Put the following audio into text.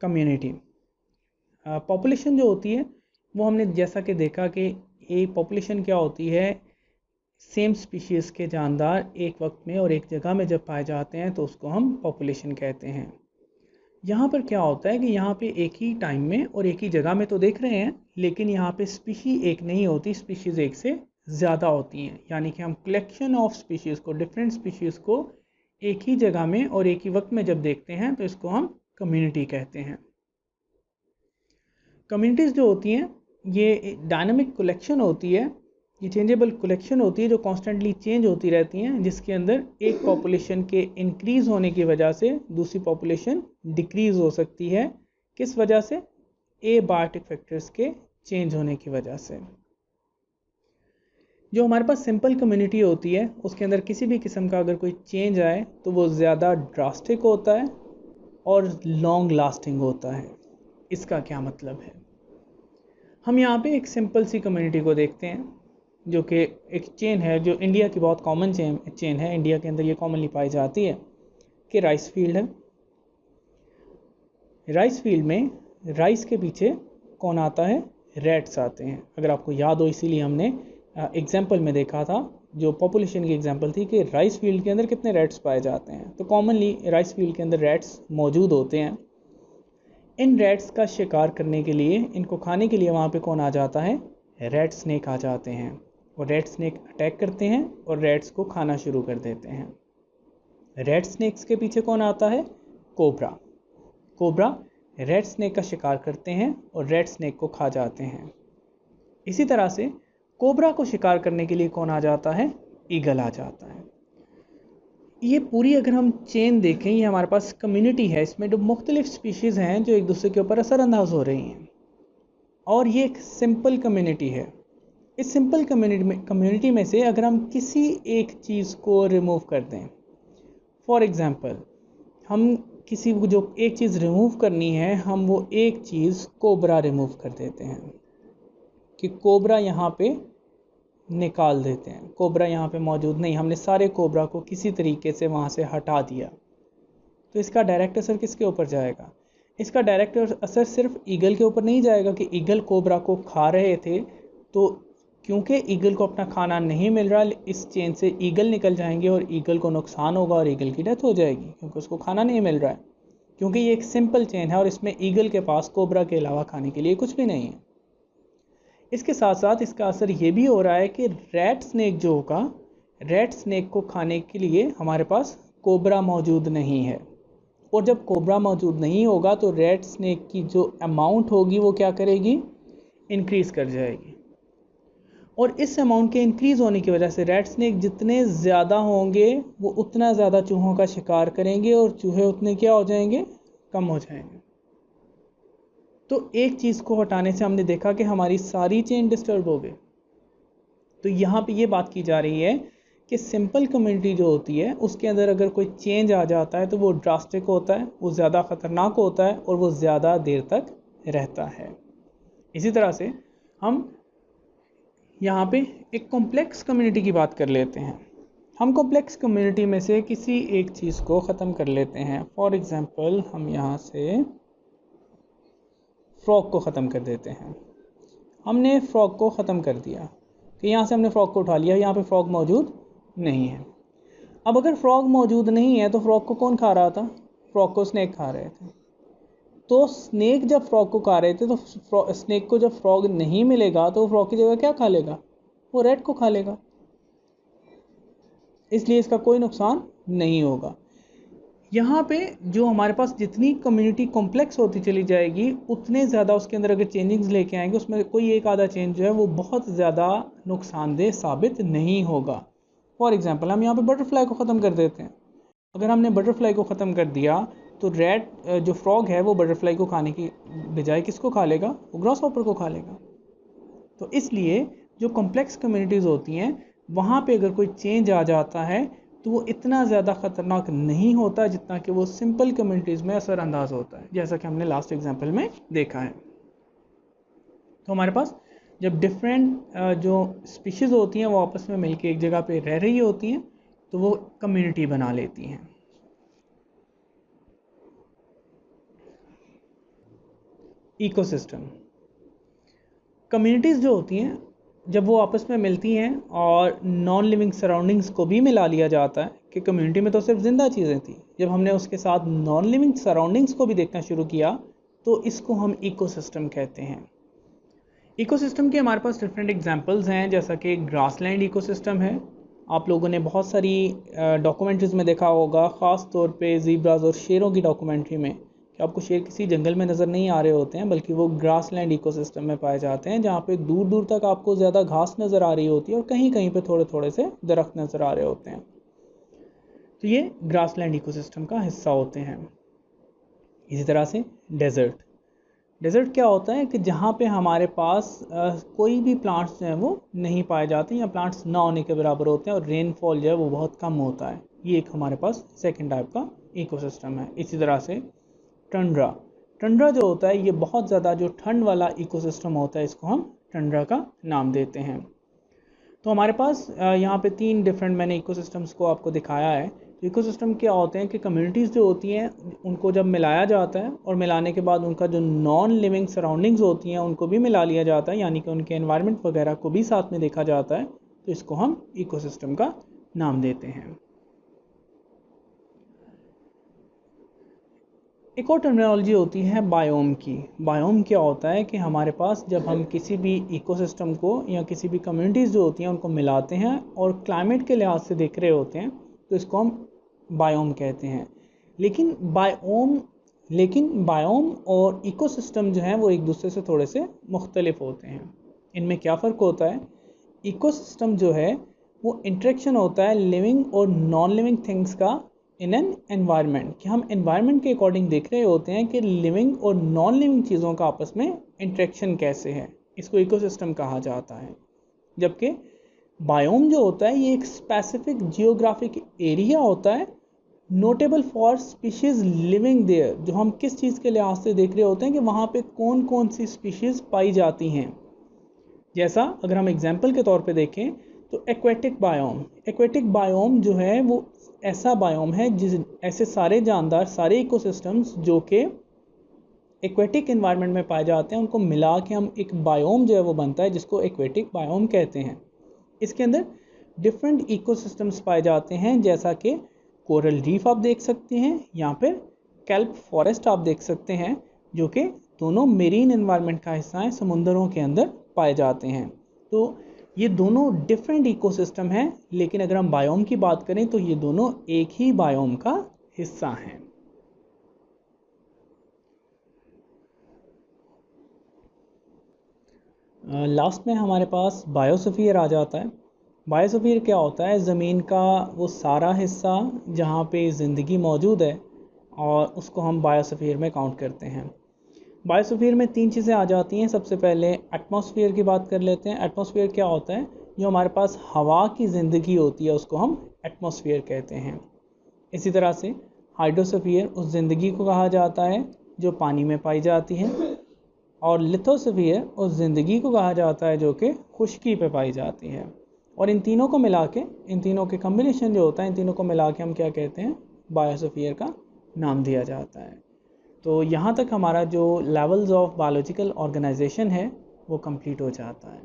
Community. Population जो होती है वो हमने जैसा कि देखा कि एक पॉपुलेशन क्या होती है, सेम स्पीशीज़ के जानदार एक वक्त में और एक जगह में जब पाए जाते हैं तो उसको हम पॉपुलेशन कहते हैं। यहाँ पर क्या होता है कि यहाँ पे एक ही टाइम में और एक ही जगह में तो देख रहे हैं, लेकिन यहाँ पे स्पीशी एक नहीं होती, स्पीशीज़ एक से ज़्यादा होती हैं। यानी कि हम कलेक्शन ऑफ स्पीशीज़ को, डिफरेंट स्पीशीज़ को एक ही जगह में और एक ही वक्त में जब देखते हैं तो इसको हम कम्युनिटी कहते हैं। कम्युनिटीज़ जो होती हैं ये डायनामिक कलेक्शन होती है, ये चेंजेबल कलेक्शन होती है जो कॉन्स्टेंटली चेंज होती रहती हैं, जिसके अंदर एक पॉपुलेशन के इंक्रीज़ होने की वजह से दूसरी पॉपुलेशन डिक्रीज़ हो सकती है। किस वजह से? एबायोटिक फैक्टर्स के चेंज होने की वजह से। जो हमारे पास सिंपल कम्युनिटी होती है उसके अंदर किसी भी किस्म का अगर कोई चेंज आए तो वो ज़्यादा ड्रास्टिक होता है और लॉन्ग लास्टिंग होता है। इसका क्या मतलब है? हम यहाँ पे एक सिंपल सी कम्युनिटी को देखते हैं जो कि एक चेन है, जो इंडिया की बहुत कॉमन चेन है, इंडिया के अंदर ये कॉमनली पाई जाती है कि राइस फील्ड है। राइस फील्ड में राइस के पीछे कौन आता है? रैट्स आते हैं। अगर आपको याद हो, इसीलिए हमने एग्जाम्पल में देखा था, जो पॉपुलेशन की एग्जाम्पल थी कि राइस फील्ड के अंदर कितने रैट्स पाए जाते हैं। तो कॉमनली राइस फील्ड के अंदर रैट्स मौजूद होते हैं। इन रैट्स का शिकार करने के लिए, इनको खाने के लिए वहाँ पे कौन आ जाता है? रैट स्नेक आ जाते हैं और रैट स्नेक अटैक करते हैं और रैट्स को खाना शुरू कर देते हैं। रैट स्नेक्स के पीछे कौन आता है? कोबरा। कोबरा रैट स्नेक का शिकार करते हैं और रैट स्नेक को खा जाते हैं। इसी तरह से कोबरा को शिकार करने के लिए कौन आ जाता है? ईगल आ जाता है। ये पूरी अगर हम चेन देखें, ये हमारे पास कम्युनिटी है, इसमें जो मुख्तलिफ स्पीशीज़ हैं जो एक दूसरे के ऊपर असरअंदाज हो रही हैं, और ये एक सिंपल कम्युनिटी है। इस सिंपल कम्युनिटी में से अगर हम किसी एक चीज़ को रिमूव कर दें, फॉर एग्ज़ाम्पल हम किसी को जो एक चीज़ रिमूव करनी है, हम वो एक चीज़ कोबरा रिमूव कर देते हैं कि कोबरा यहाँ पे निकाल देते हैं, कोबरा यहाँ पे मौजूद नहीं, हमने सारे कोबरा को किसी तरीके से वहाँ से हटा दिया। तो इसका डायरेक्ट असर किसके ऊपर जाएगा? इसका डायरेक्ट असर सिर्फ ईगल के ऊपर नहीं जाएगा कि ईगल कोबरा को खा रहे थे, तो क्योंकि ईगल को अपना खाना नहीं मिल रहा, इस चेन से ईगल निकल जाएंगे और ईगल को नुकसान होगा और ईगल की डेथ हो जाएगी क्योंकि उसको खाना नहीं मिल रहा है। क्योंकि ये एक सिंपल चेन है और इसमें ईगल के पास कोबरा के अलावा खाने के लिए कुछ भी नहीं है। इसके साथ साथ इसका असर ये भी हो रहा है कि रैट स्नेक जो होगा, रैट स्नेक को खाने के लिए हमारे पास कोबरा मौजूद नहीं है, और जब कोबरा मौजूद नहीं होगा तो रैट स्नेक की जो अमाउंट होगी वो क्या करेगी? इंक्रीज़ कर जाएगी। और इस अमाउंट के इंक्रीज़ होने की वजह से रैट स्नेक जितने ज़्यादा होंगे वो उतना ज़्यादा चूहों का शिकार करेंगे और चूहे उतने क्या हो जाएंगे? कम हो जाएंगे। तो एक चीज़ को हटाने से हमने देखा कि हमारी सारी चेन डिस्टर्ब हो गई। तो यहाँ पे ये बात की जा रही है कि सिंपल कम्युनिटी जो होती है उसके अंदर अगर कोई चेंज आ जाता है तो वो ड्रास्टिक होता है, वो ज़्यादा ख़तरनाक होता है और वो ज़्यादा देर तक रहता है। इसी तरह से हम यहाँ पे एक कॉम्प्लेक्स कम्युनिटी की बात कर लेते हैं। हम कॉम्प्लेक्स कम्युनिटी में से किसी एक चीज़ को ख़त्म कर लेते हैं। फॉर एग्ज़ाम्पल हम यहाँ से फ्रॉग को ख़त्म कर देते हैं। हमने फ्रॉग को ख़त्म कर दिया कि यहाँ से हमने फ्रॉग को उठा लिया, यहाँ पे फ्रॉग मौजूद नहीं है। अब अगर फ्रॉग मौजूद नहीं है तो फ्रॉग को कौन खा रहा था? फ्रॉग को स्नेक खा रहे थे। तो स्नेक जब फ्रॉग को खा रहे थे तो स्नेक को जब फ्रॉग नहीं मिलेगा तो फ्रॉग की जगह क्या खा लेगा? वो रैट को खा लेगा। इसलिए इसका कोई नुकसान नहीं होगा। यहाँ पे जो हमारे पास जितनी कम्युनिटी कॉम्प्लेक्स होती चली जाएगी उतने ज़्यादा उसके अंदर अगर चेंजिंग्स लेके आएंगे, उसमें कोई एक आधा चेंज जो है वो बहुत ज़्यादा नुकसानदेह साबित नहीं होगा। फॉर एग्ज़ाम्पल हम यहाँ पे बटरफ्लाई को ख़त्म कर देते हैं। अगर हमने बटरफ्लाई को ख़त्म कर दिया तो रैट जो फ्रॉग है वो बटरफ्लाई को खाने की बजाय किसको खा लेगा? वो ग्रॉसहॉपर को खा लेगा। तो इसलिए जो कॉम्प्लेक्स कम्युनिटीज़ होती हैं वहाँ पे अगर कोई चेंज आ जाता है तो वो इतना ज़्यादा ख़तरनाक नहीं होता जितना कि वो सिंपल कम्युनिटीज़ में असरअंदाज होता है, जैसा कि हमने लास्ट एग्जांपल में देखा है। तो हमारे पास जब डिफरेंट जो स्पीशीज़ होती हैं वो आपस में मिलकर एक जगह पे रह रही होती हैं तो वो कम्युनिटी बना लेती हैं। इकोसिस्टम, कम्युनिटीज़ जो होती हैं जब वो आपस में मिलती हैं और नॉन लिविंग सराउंडिंग्स को भी मिला लिया जाता है कि कम्युनिटी में तो सिर्फ ज़िंदा चीज़ें थी, जब हमने उसके साथ नॉन लिविंग सराउंडिंग्स को भी देखना शुरू किया तो इसको हम इकोसिस्टम कहते हैं। इकोसिस्टम के हमारे पास डिफरेंट एग्जांपल्स हैं, जैसा कि ग्रासलैंड इकोसिस्टम है। आप लोगों ने बहुत सारी डॉक्यूमेंट्रीज में देखा होगा, ख़ास तौर पे ज़ीब्रास और शेरों की डॉक्यूमेंट्री में, कि आपको शेर किसी जंगल में नज़र नहीं आ रहे होते हैं, बल्कि वो ग्रासलैंड इकोसिस्टम में पाए जाते हैं, जहाँ पे दूर दूर तक आपको ज़्यादा घास नज़र आ रही होती है और कहीं कहीं पे थोड़े थोड़े से दरख्त नज़र आ रहे होते हैं। तो ये ग्रासलैंड इकोसिस्टम का हिस्सा होते हैं। इसी तरह से डेजर्ट क्या होता है कि जहाँ पे हमारे पास कोई भी प्लांट्स जो हैं वो नहीं पाए जाते या प्लांट्स ना होने के बराबर होते हैं और रेनफॉल जो है वो बहुत कम होता है। ये एक हमारे पास सेकंड टाइप का इकोसिस्टम है। इसी तरह से टंड्रा जो होता है ये बहुत ज़्यादा जो ठंड वाला इकोसिस्टम होता है, इसको हम टंड्रा का नाम देते हैं। तो हमारे पास यहाँ पे 3 डिफरेंट मैंने इकोसिस्टम्स को आपको दिखाया है। तो इकोसिस्टम क्या होते हैं कि कम्युनिटीज़ जो होती हैं उनको जब मिलाया जाता है और मिलाने के बाद उनका जो नॉन लिविंग सराउंडिंग्स होती हैं उनको भी मिला लिया जाता है, यानी कि उनके एनवायरनमेंट वगैरह को भी साथ में देखा जाता है, तो इसको हम इकोसिस्टम का नाम देते हैं। एक और टर्मिनोलॉजी होती है बायोम की। बायोम क्या होता है कि हमारे पास जब हम किसी भी इकोसिस्टम को या किसी भी कम्युनिटीज़ जो होती हैं उनको मिलाते हैं और क्लाइमेट के लिहाज से देख रहे होते हैं तो इसको हम बायोम कहते हैं। लेकिन बायोम और इकोसिस्टम जो हैं वो एक दूसरे से थोड़े से मुख्तलिफ होते हैं। इनमें क्या फ़र्क होता है? इकोसिस्टम जो है वो इंटरेक्शन होता है लिविंग और नॉन लिविंग थिंग्स का इन एन एनवायरनमेंट, कि हम एनवायरनमेंट के अकॉर्डिंग देख रहे होते हैं कि लिविंग और नॉन लिविंग चीज़ों का आपस में इंटरेक्शन कैसे है, इसको इकोसिस्टम कहा जाता है। जबकि बायोम जो होता है ये एक स्पेसिफिक जियोग्राफिक एरिया होता है, notable for species living there, जो हम किस चीज़ के लिहाज से देख रहे होते हैं कि वहाँ पे कौन कौन सी स्पीशीज़ पाई जाती हैं। जैसा अगर हम एग्जाम्पल के तौर पे देखें तो एक्वेटिक बायोम जो है वो ऐसा बायोम है जिस ऐसे सारे जानदार, सारे इकोसिस्टम्स जो कि एक्वेटिक एनवायरनमेंट में पाए जाते हैं उनको मिला के हम एक बायोम जो है वो बनता है, जिसको एक्वेटिक बायोम कहते हैं। इसके अंदर डिफरेंट इकोसिस्टम्स पाए जाते हैं, जैसा कि कोरल रीफ आप देख सकते हैं, या फिर कैल्प फॉरेस्ट आप देख सकते हैं, जो कि दोनों मेरीन एनवायरनमेंट का हिस्सा हैं, समुंदरों के अंदर पाए जाते हैं। तो ये दोनों डिफरेंट इकोसिस्टम हैं, लेकिन अगर हम बायोम की बात करें तो ये दोनों एक ही बायोम का हिस्सा हैं। लास्ट में हमारे पास बायोस्फीयर आ जाता है। बायोस्फीयर क्या होता है? ज़मीन का वो सारा हिस्सा जहाँ पे ज़िंदगी मौजूद है, और उसको हम बायोस्फीयर में काउंट करते हैं। बायोस्फीयर में 3 चीज़ें आ जाती हैं। सबसे पहले एटमॉस्फेयर की बात कर लेते हैं। एटमॉस्फेयर क्या होता है? जो हमारे पास हवा की ज़िंदगी होती है उसको हम एटमॉस्फेयर कहते हैं। इसी तरह से हाइड्रोस्फीयर उस ज़िंदगी को कहा जाता है जो पानी में पाई जाती है, और लिथोस्फीयर उस ज़िंदगी को कहा जाता है जो कि खुश्की पे पाई जाती है। और इन तीनों को मिला के, इन तीनों के कम्बिनेशन जो होता है, इन तीनों को मिला के हम क्या कहते हैं? बायोस्फीयर का नाम दिया जाता है। तो यहाँ तक हमारा जो लेवल्स ऑफ बायोलॉजिकल ऑर्गेनाइजेशन है वो कंप्लीट हो जाता है।